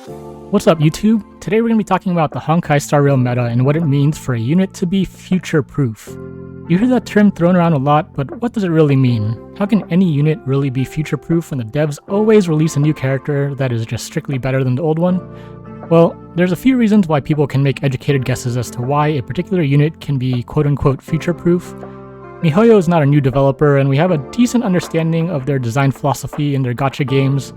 What's up, YouTube? Today we're going to be talking about the Honkai Star Rail meta and what it means for a unit to be future-proof. You hear that term thrown around a lot, but what does it really mean? How can any unit really be future-proof when the devs always release a new character that is just strictly better than the old one? Well, there's a few reasons why people can make educated guesses as to why a particular unit can be quote-unquote future-proof. miHoYo is not a new developer, and we have a decent understanding of their design philosophy in their gacha games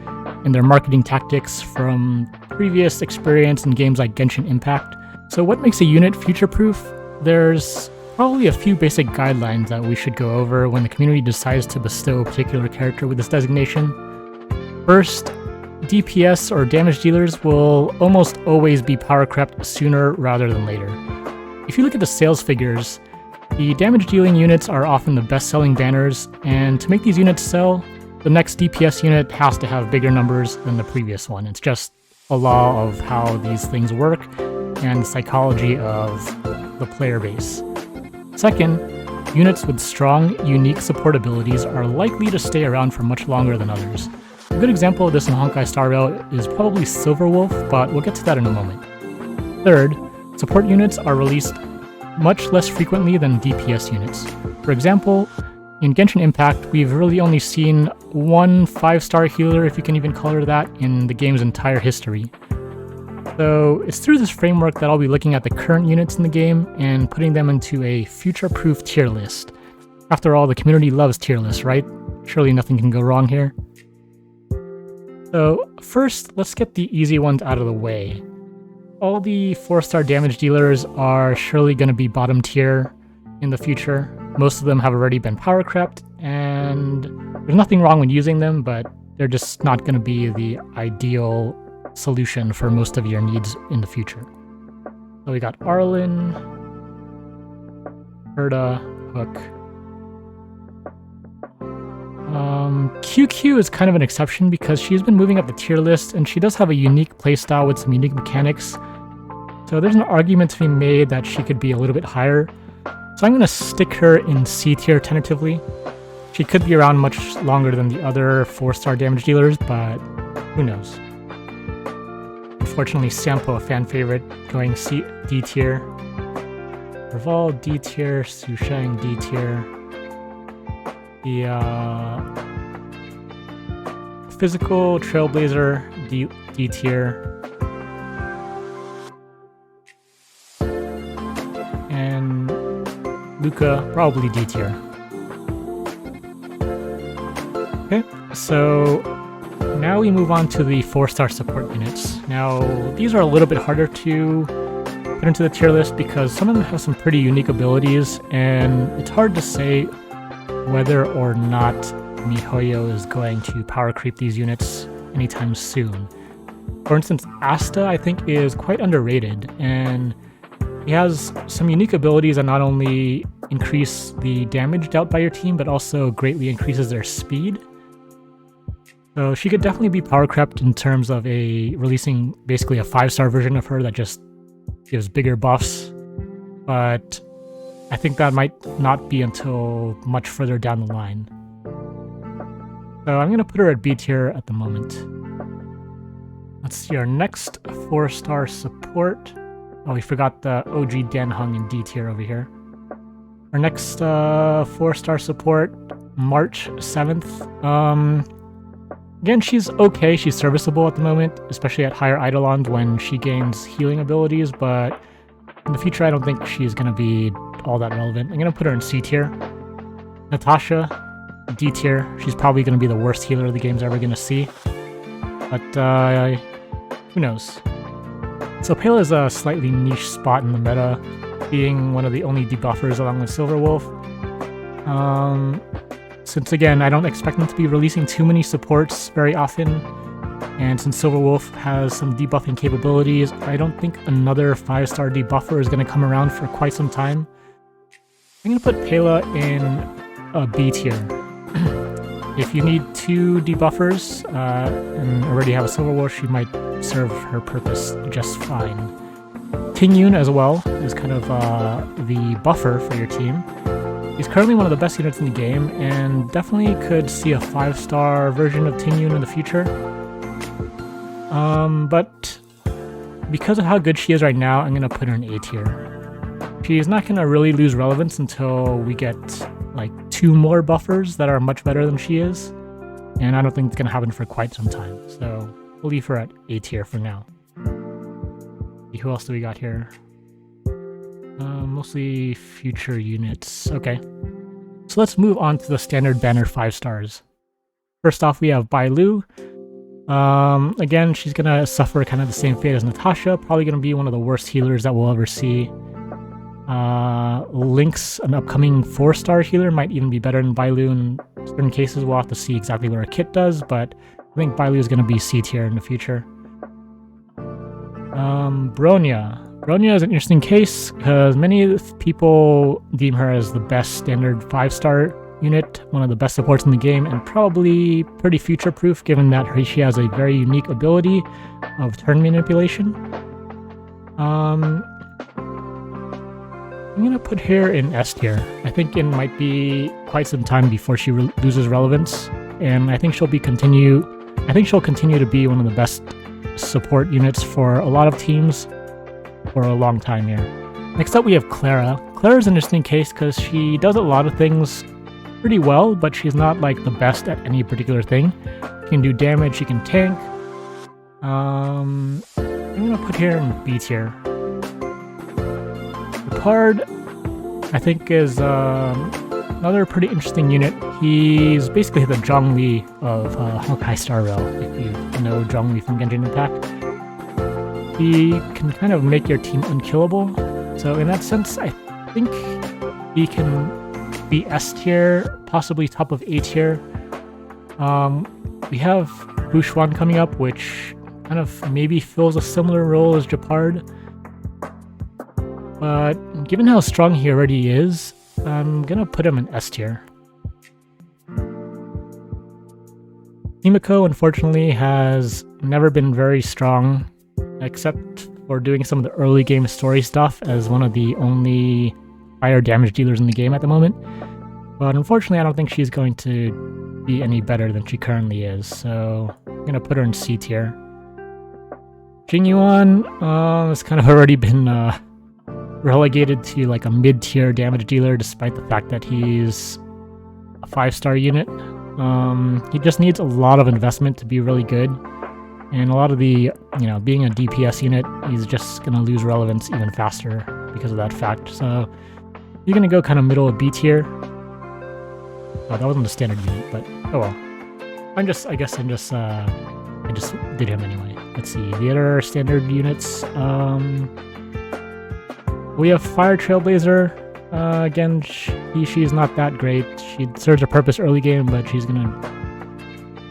and their marketing tactics from previous experience in games like Genshin Impact. So what makes a unit future-proof? There's probably a few basic guidelines that we should go over when the community decides to bestow a particular character with this designation. First, DPS or damage dealers will almost always be power crept sooner rather than later. If you look at the sales figures, the damage dealing units are often the best-selling banners, and to make these units sell, the next DPS unit has to have bigger numbers than the previous one. It's just a law of how these things work and the psychology of the player base. Second, units with strong, unique support abilities are likely to stay around for much longer than others. A good example of this in Honkai Star Rail is probably Silverwolf, but we'll get to that in a moment. Third, support units are released much less frequently than DPS units. For example, in Genshin Impact, we've really only seen one 5-star healer, if you can even call her that, in the game's entire history. So it's through this framework that I'll be looking at the current units in the game and putting them into a future-proof tier list. After all, the community loves tier lists, right? Surely nothing can go wrong here. So first, let's get the easy ones out of the way. All the 4-star damage dealers are surely going to be bottom tier in the future. Most of them have already been power crept, and there's nothing wrong with using them, but they're just not going to be the ideal solution for most of your needs in the future. So we got Arlen, Herta, Hook. QQ is kind of an exception because she's been moving up the tier list, and she does have a unique playstyle with some unique mechanics. So there's an argument to be made that she could be a little bit higher. So I'm going to stick her in C tier tentatively. She could be around much longer than the other 4-star damage dealers, but who knows. Unfortunately, Sampo, a fan favorite, going D tier. Reval D tier, Susheng D tier. The physical Trailblazer D tier. And Luca, probably D tier. Okay, so now we move on to the 4-star support units. Now, these are a little bit harder to put into the tier list because some of them have some pretty unique abilities, and it's hard to say whether or not miHoYo is going to power creep these units anytime soon. For instance, Asta, I think, is quite underrated, and he has some unique abilities that not only increase the damage dealt by your team, but also greatly increases their speed. So she could definitely be power crept in terms of releasing basically a 5-star version of her that just gives bigger buffs, but I think that might not be until much further down the line. So I'm going to put her at B tier at the moment. Let's see, our next 4-star support. Oh, we forgot the OG Danheng in D tier over here. Our next 4-star support, March 7th. Again, she's okay. She's serviceable at the moment, especially at higher Eidolons when she gains healing abilities, but in the future, I don't think she's going to be all that relevant. I'm going to put her in C tier. Natasha, D tier. She's probably going to be the worst healer the game's ever going to see, but who knows? So Pela is a slightly niche spot in the meta, being one of the only debuffers along with Silverwolf. Since again, I don't expect them to be releasing too many supports very often, and since Silverwolf has some debuffing capabilities, I don't think another 5-star debuffer is going to come around for quite some time. I'm going to put Pela in a B tier. If you need 2 debuffers and already have a Silverwolf, she might serve her purpose just fine. Tingyun as well is kind of the buffer for your team. He's currently one of the best units in the game, and definitely could see a 5-star version of Tingyun in the future. But because of how good she is right now, I'm gonna put her in A tier. She's not gonna really lose relevance until we get like 2 more buffers that are much better than she is, and I don't think it's gonna happen for quite some time. So we'll leave her at A tier for now. Who else do we got here? Mostly future units. Okay. So let's move on to the standard banner 5 stars. First off, we have Bailu. Again, she's gonna suffer kind of the same fate as Natasha. Probably gonna be one of the worst healers that we'll ever see. Link's an upcoming 4-star healer, might even be better than Bailu in certain cases. We'll have to see exactly what her kit does, but I think Bailu is gonna be C tier in the future. Bronya. Bronya is an interesting case because many people deem her as the best standard 5-star unit, one of the best supports in the game, and probably pretty future-proof given that she has a very unique ability of turn manipulation. I'm gonna put her in S tier. I think it might be quite some time before she loses relevance, and I think she'll continue to be one of the best support units for a lot of teams for a long time here. Next up we have Clara. Clara's an interesting case because she does a lot of things pretty well, but she's not like the best at any particular thing. She can do damage, she can tank. I'm gonna put her in B tier. Picard, I think, is another pretty interesting unit. He's basically the Zhongli of Honkai Star Rail, if you know Zhongli from Genshin Impact. He can kind of make your team unkillable, so in that sense, I think he can be S tier, possibly top of A tier. We have Bushwan coming up, which kind of maybe fills a similar role as Japard. But given how strong he already is, I'm gonna put him in S tier. Himiko, unfortunately, has never been very strong, except for doing some of the early game story stuff as one of the only fire damage dealers in the game at the moment. But unfortunately, I don't think she's going to be any better than she currently is, so I'm gonna put her in C tier. Jingyuan has kind of already been relegated to like a mid-tier damage dealer, despite the fact that he's a 5-star unit. He just needs a lot of investment to be really good, and a lot of the, being a DPS unit, he's just gonna lose relevance even faster because of that fact. So he's gonna go kind of middle of B tier. Oh, that wasn't a standard unit, but oh well. I just did him anyway. Let's see the other standard units. We have Fire Trailblazer. Again, she's not that great. She serves her purpose early game, but she's gonna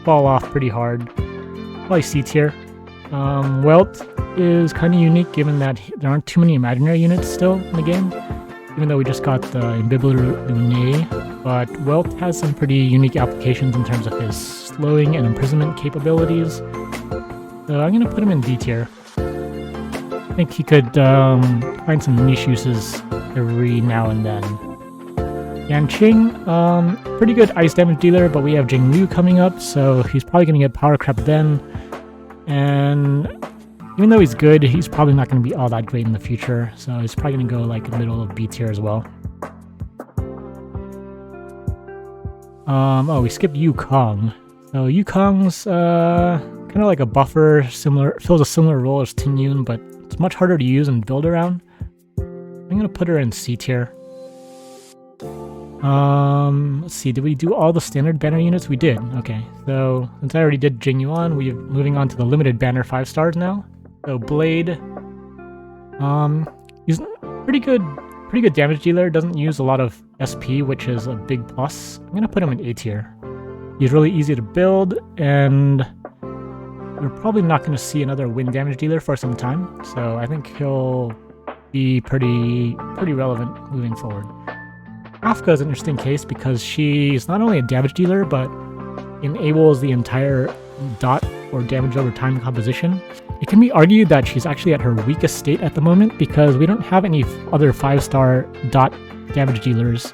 fall off pretty hard. Probably C tier. Welt is kind of unique given that there aren't too many imaginary units still in the game, even though we just got the Imbibitor Lunae. But Welt has some pretty unique applications in terms of his slowing and imprisonment capabilities. So I'm gonna put him in D tier. I think he could find some niche uses every now and then. Yanqing, pretty good ice damage dealer, but we have Jinglu coming up, so he's probably going to get power crept then. And even though he's good, he's probably not going to be all that great in the future, so he's probably going to go like middle of B tier as well. We skipped Yukong. So Yukong's kind of like a buffer, fills a similar role as Tinyun, but it's much harder to use and build around. I'm gonna put her in C tier. Let's see, did we do all the standard banner units? We did. Okay, so since I already did Jingyuan, we're moving on to the limited banner 5 stars now. So Blade, he's pretty good damage dealer. Doesn't use a lot of SP, which is a big plus. I'm gonna put him in A tier. He's really easy to build, and we're probably not going to see another wind damage dealer for some time, so I think he'll be pretty relevant moving forward. Kafka is an interesting case because she's not only a damage dealer, but enables the entire dot or damage over time composition. It can be argued that she's actually at her weakest state at the moment because we don't have any other 5-star dot damage dealers.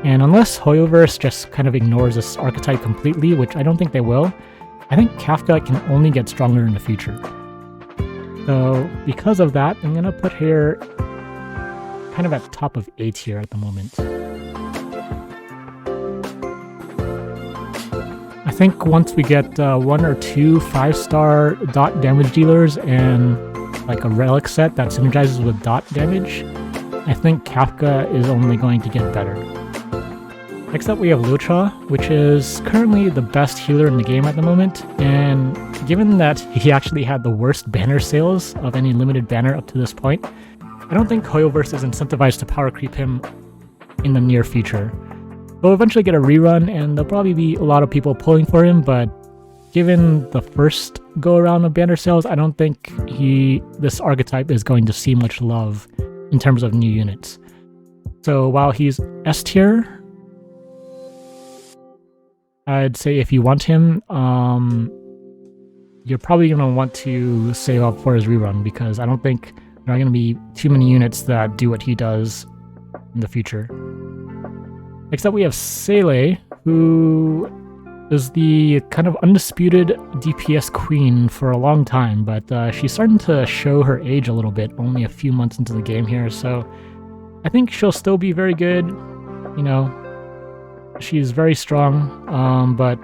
And unless Hoyoverse just kind of ignores this archetype completely, which I don't think they will, I think Kafka can only get stronger in the future. So because of that, I'm gonna put her kind of at top of A tier at the moment. I think once we get 1 or 2 5-star dot damage dealers and like a relic set that synergizes with dot damage, I think Kafka is only going to get better. Next up we have Lucha, which is currently the best healer in the game at the moment, and given that he actually had the worst banner sales of any limited banner up to this point, I don't think Hoyoverse is incentivized to power creep him in the near future. We'll eventually get a rerun, and there'll probably be a lot of people pulling for him, but given the first go-around of banner sales, I don't think this archetype is going to see much love in terms of new units. So while he's S tier, I'd say if you want him, you're probably going to want to save up for his rerun, because I don't think there are going to be too many units that do what he does in the future. Next up we have Sele, who is the kind of undisputed DPS queen for a long time, but she's starting to show her age a little bit, only a few months into the game here, so I think she'll still be very good. You know, she's very strong, but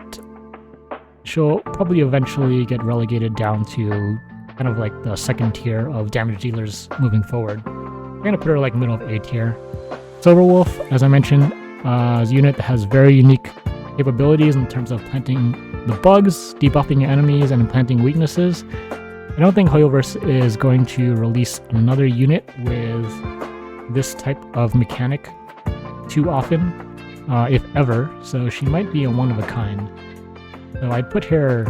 she'll probably eventually get relegated down to kind of like the second tier of damage dealers moving forward. I'm gonna put her like middle of A tier. Silverwolf, as I mentioned, is a unit that has very unique capabilities in terms of planting the bugs, debuffing enemies, and implanting weaknesses. I don't think Hoyoverse is going to release another unit with this type of mechanic too often, if ever, so she might be a one of a kind. So I'd put her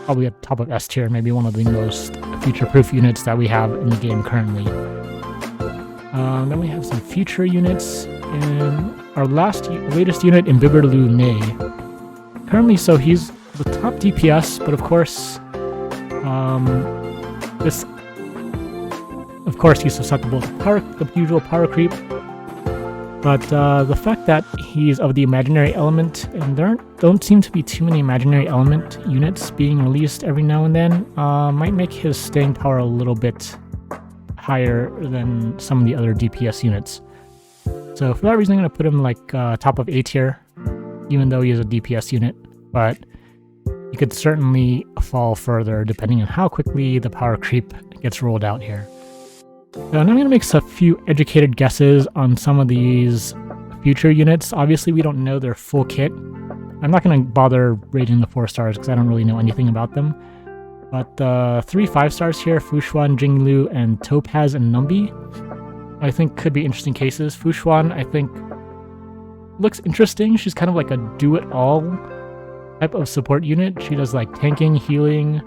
probably at the top of S tier, maybe one of the most future-proof units that we have in the game currently. Then we have some future units, and our latest unit, Imbibber Lune. Currently, so he's the top DPS, but of course, he's susceptible to the usual power creep. But the fact that he's of the imaginary element, and there don't seem to be too many imaginary element units being released every now and then, might make his staying power a little bit higher than some of the other DPS units. So for that reason, I'm going to put him like top of A tier, even though he is a DPS unit, but he could certainly fall further depending on how quickly the power creep gets rolled out here. So now I'm going to make a few educated guesses on some of these future units. Obviously, we don't know their full kit. I'm not going to bother rating the 4 stars because I don't really know anything about them. But the 3 5 stars here, Fushuan, Jinglu, and Topaz and Numbi, I think could be interesting cases. Fushuan, I think, looks interesting. She's kind of like a do-it-all type of support unit. She does like tanking, healing.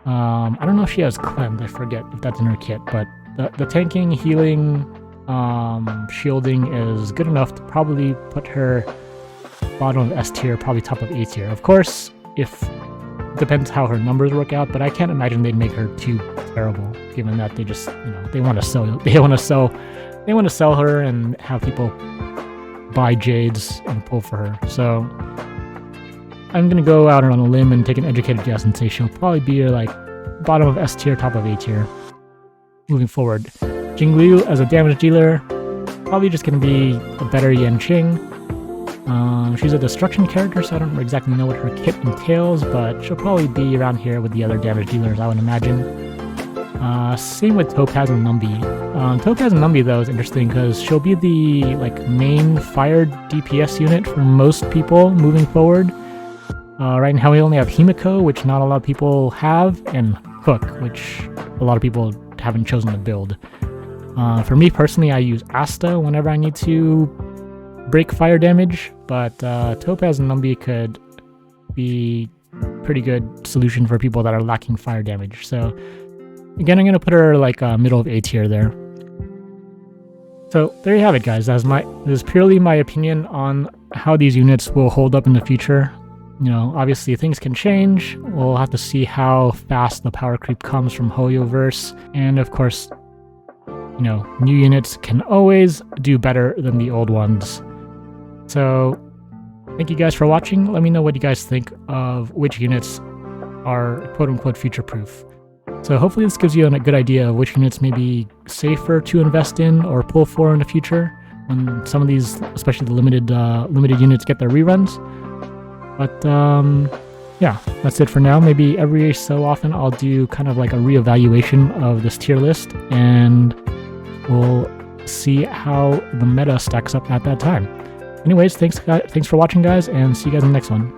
I don't know if she has cleanse. I forget if that's in her kit, but the tanking, healing, shielding is good enough to probably put her bottom of S tier, probably top of A tier. Of course, depends how her numbers work out, but I can't imagine they'd make her too terrible, given that they just, they want to sell her and have people buy jades and pull for her. So I'm gonna go out on a limb and take an educated guess and say she'll probably be like bottom of S tier, top of A tier moving forward. Jinglu as a damage dealer, probably just gonna be a better Yanqing. She's a destruction character, so I don't exactly know what her kit entails, but she'll probably be around here with the other damage dealers, I would imagine. Same with Topaz and Numbi. Topaz and Numbi, though, is interesting because she'll be the main fire DPS unit for most people moving forward. Right now we only have Himiko, which not a lot of people have, and Hook, which a lot of people haven't chosen to build. For me personally, I use Asta whenever I need to break fire damage, but Topaz and Numbi could be pretty good solution for people that are lacking fire damage. So again, I'm going to put her middle of A tier there. So there you have it, guys. This is purely my opinion on how these units will hold up in the future. Obviously things can change. We'll have to see how fast the power creep comes from Hoyoverse, and of course, new units can always do better than the old ones. So thank you guys for watching. Let me know what you guys think of which units are quote-unquote future-proof. So hopefully this gives you a good idea of which units may be safer to invest in or pull for in the future when some of these, especially the limited units, get their reruns. But yeah, that's it for now. Maybe every so often I'll do kind of like a reevaluation of this tier list, and we'll see how the meta stacks up at that time. Anyways, thanks for watching, guys, and see you guys in the next one.